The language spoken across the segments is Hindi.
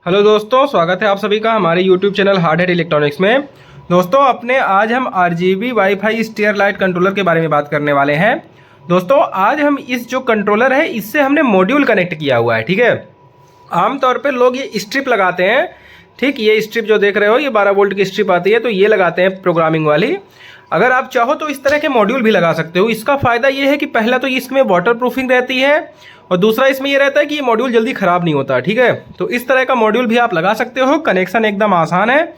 हेलो दोस्तों, स्वागत है आप सभी का हमारे YouTube channel hard head electronics में। दोस्तों आज हम RGB wifi stair light controller के बारे में बात करने वाले हैं। दोस्तों आज हम इस जो कंट्रोलर है इससे हमने मॉड्यूल कनेक्ट किया हुआ है। ठीक है, आमतौर पे लोग ये स्ट्रिप लगाते हैं। ठीक, ये स्ट्रिप जो देख रहे हो ये 12 वोल्ट की स्ट्रिप आती है, तो ये लगाते हैं प्रोग्रामिंग वाली। अगर आप चाहो तो इस तरह के मॉड्यूल भी लगा सकते हो। इसका फ़ायदा ये है कि पहला तो इसमें वाटर प्रूफिंग रहती है और दूसरा इसमें ये रहता है कि ये मॉड्यूल जल्दी ख़राब नहीं होता। ठीक है, तो इस तरह का मॉड्यूल भी आप लगा सकते हो। कनेक्शन एकदम आसान है।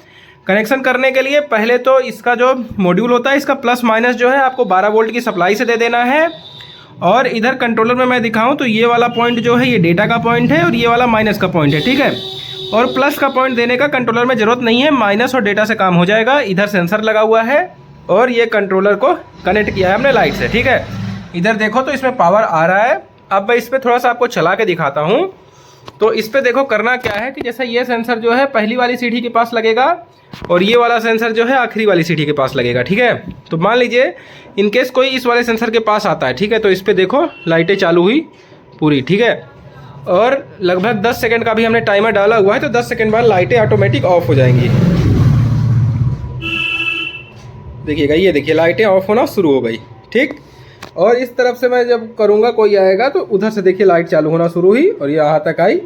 कनेक्शन करने के लिए पहले तो इसका जो मॉड्यूल होता है इसका प्लस माइनस जो है आपको 12 वोल्ट की सप्लाई से दे देना है। और इधर कंट्रोलर में मैं दिखाऊं तो ये वाला पॉइंट जो है ये डेटा का पॉइंट है और ये वाला माइनस का पॉइंट है। ठीक है, और प्लस का पॉइंट देने का कंट्रोलर में ज़रूरत नहीं है, माइनस और डेटा से काम हो जाएगा। इधर सेंसर लगा हुआ है और ये कंट्रोलर को कनेक्ट किया है हमने लाइट से। ठीक है, इधर देखो तो इसमें पावर आ रहा है। अब मैं इस पर थोड़ा सा आपको चला के दिखाता हूँ। तो इस पर देखो करना क्या है कि जैसे ये सेंसर जो है पहली वाली सीढ़ी के पास लगेगा और ये वाला सेंसर जो है आखिरी वाली सीढ़ी के पास लगेगा। ठीक है, तो मान लीजिए इनकेस कोई इस वाले सेंसर के पास आता है। ठीक है, तो इस पर देखो लाइटें चालू हुई पूरी। ठीक है, और लगभग 10 सेकंड का भी हमने टाइमर डाला हुआ है, तो 10 सेकंड बाद लाइटें ऑटोमेटिक ऑफ हो जाएंगी। देखिएगा, ये देखिए लाइटें ऑफ होना शुरू हो गई। ठीक, और इस तरफ से मैं जब करूँगा कोई आएगा तो उधर से देखिए लाइट चालू होना शुरू हुई और ये यहाँ तक आई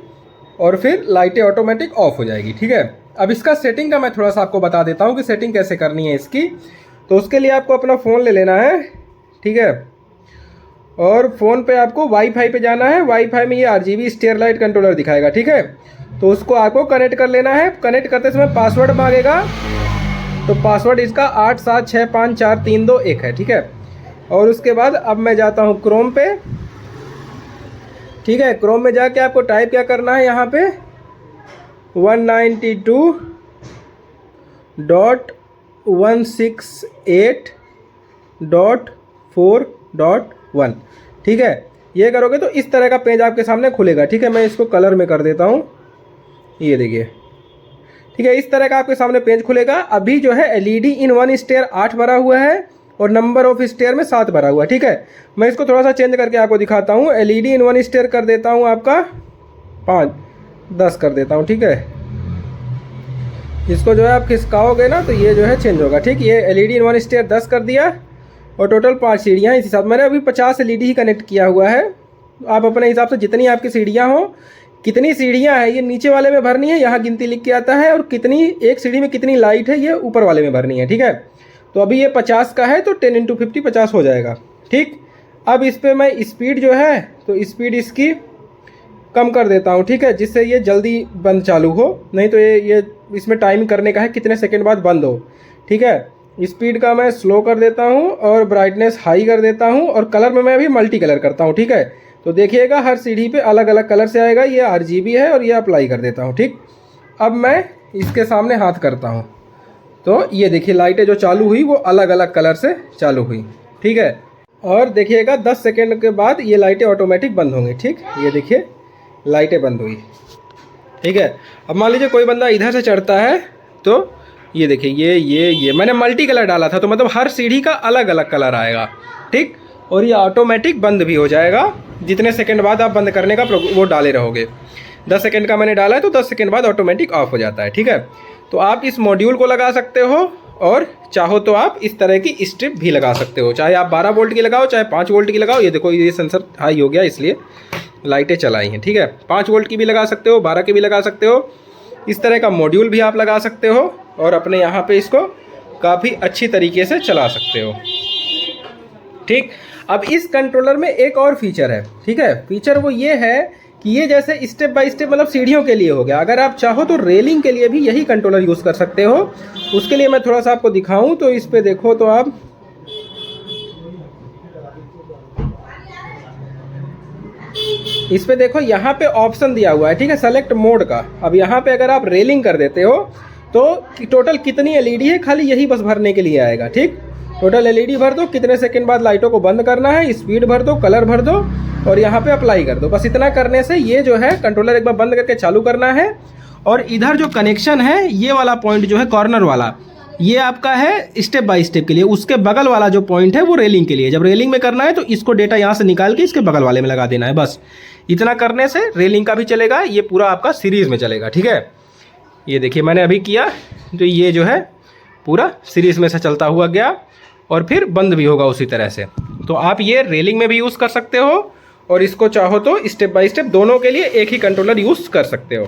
और फिर लाइटें ऑटोमेटिक ऑफ हो जाएगी। ठीक है, अब इसका सेटिंग का मैं थोड़ा सा आपको बता देता हूँ कि सेटिंग कैसे करनी है इसकी। तो उसके लिए आपको अपना फ़ोन ले लेना है। ठीक है, और फ़ोन पे आपको वाईफाई पे जाना है। वाईफाई में ये RGB स्टेयर लाइट कंट्रोलर दिखाएगा। ठीक है, तो उसको आपको कनेक्ट कर लेना है। कनेक्ट करते समय पासवर्ड मांगेगा, तो पासवर्ड इसका 87654321 है। ठीक है, और उसके बाद अब मैं जाता हूँ क्रोम पे। ठीक है, क्रोम में जाके आपको टाइप क्या करना है, यहाँ पे 192.168.4.1। ठीक है, ये करोगे तो इस तरह का पेज आपके सामने खुलेगा। ठीक है, मैं इसको कलर में कर देता हूँ, ये देखिए। ठीक है, इस तरह का आपके सामने पेज खुलेगा। अभी जो है LED इन 1 स्टेयर 8 भरा हुआ है और नंबर ऑफ स्टेयर में 7 भरा हुआ है। ठीक है, मैं इसको थोड़ा सा चेंज करके आपको दिखाता हूँ। LED इन 1 स्टेयर कर देता हूँ आपका 10 कर देता हूँ। ठीक है, इसको जो है आप खिसकाओगे ना तो ये जो है चेंज होगा। ठीक, ये LED इन 1 स्टेयर 10 कर दिया और टोटल 5 सीढ़ियाँ इस हिसाब। मैंने अभी 50 LED ही कनेक्ट किया हुआ है। आप अपने हिसाब से जितनी आपकी सीढ़ियाँ हो, कितनी सीढ़ियाँ हैं ये नीचे वाले में भरनी है, यहाँ गिनती लिख के आता है, और कितनी एक सीढ़ी में कितनी लाइट है ये ऊपर वाले में भरनी है। ठीक है, तो अभी ये 50 का है तो 10 × 50 50 हो जाएगा। ठीक, अब इस पर मैं स्पीड जो है तो स्पीड इसकी कम कर देता हूँ। ठीक है, जिससे ये जल्दी बंद चालू हो, नहीं तो ये इसमें टाइम करने का है कितने सेकंड बाद बंद हो। ठीक है, स्पीड का मैं स्लो कर देता हूँ और ब्राइटनेस हाई कर देता हूँ और कलर में मैं अभी मल्टी कलर करता हूँ। ठीक है, तो देखिएगा हर सीढ़ी पे अलग अलग कलर से आएगा। ये RGB है और ये अप्लाई कर देता हूँ। ठीक, अब मैं इसके सामने हाथ करता हूँ तो ये देखिए लाइटें जो चालू हुई वो अलग अलग कलर से चालू हुई। ठीक है, और देखिएगा 10 सेकंड के बाद ये लाइटें ऑटोमेटिक बंद होंगी। ठीक, ये देखिए लाइटें बंद हुई। ठीक है, अब मान लीजिए कोई बंदा इधर से चढ़ता है तो ये देखिए ये मैंने मल्टी कलर डाला था, तो मतलब हर सीढ़ी का अलग अलग कलर आएगा। ठीक, और ये ऑटोमेटिक बंद भी हो जाएगा जितने सेकंड बाद आप बंद करने का वो डाले रहोगे। 10 सेकंड का मैंने डाला है तो 10 सेकंड बाद ऑटोमेटिक ऑफ हो जाता है। ठीक है, तो आप इस मॉड्यूल को लगा सकते हो और चाहो तो आप इस तरह की स्ट्रिप भी लगा सकते हो, चाहे आप 12 वोल्ट की लगाओ चाहे 5 वोल्ट की लगाओ। ये देखो ये सेंसर हाई हो गया इसलिए लाइटें चलाई हैं। ठीक है, 5 वोल्ट की भी लगा सकते हो, 12 की भी लगा सकते हो। इस तरह का मॉड्यूल भी आप लगा सकते हो और अपने यहाँ पे इसको काफ़ी अच्छी तरीके से चला सकते हो। ठीक, अब इस कंट्रोलर में एक और फीचर है। ठीक है, फीचर वो ये है कि ये जैसे स्टेप बाय स्टेप मतलब सीढ़ियों के लिए हो गया। अगर आप चाहो तो रेलिंग के लिए भी यही कंट्रोलर यूज़ कर सकते हो। उसके लिए मैं थोड़ा सा आपको दिखाऊं तो इस पे देखो तो आप इस पे देखो यहाँ पे ऑप्शन दिया हुआ है। ठीक है, सेलेक्ट मोड का। अब यहाँ पे अगर आप रेलिंग कर देते हो तो टोटल कितनी LED है खाली यही बस भरने के लिए आएगा। ठीक, टोटल LED भर दो, कितने सेकंड बाद लाइटों को बंद करना है, स्पीड भर दो, कलर भर दो और यहाँ पे अप्लाई कर दो। बस इतना करने से ये जो है कंट्रोलर एक बार बंद करके चालू करना है। और इधर जो कनेक्शन है ये वाला पॉइंट जो है कॉर्नर वाला, ये आपका है स्टेप बाय स्टेप के लिए। उसके बगल वाला जो पॉइंट है वो रेलिंग के लिए। जब रेलिंग में करना है तो इसको डेटा यहाँ से निकाल के इसके बगल वाले में लगा देना है। बस इतना करने से रेलिंग का भी चलेगा, ये पूरा आपका सीरीज़ में चलेगा। ठीक है, ये देखिए मैंने अभी किया तो ये जो है पूरा सीरीज़ में से चलता हुआ गया और फिर बंद भी होगा उसी तरह से। तो आप ये रेलिंग में भी यूज़ कर सकते हो और इसको चाहो तो स्टेप बाय स्टेप दोनों के लिए एक ही कंट्रोलर यूज़ कर सकते हो।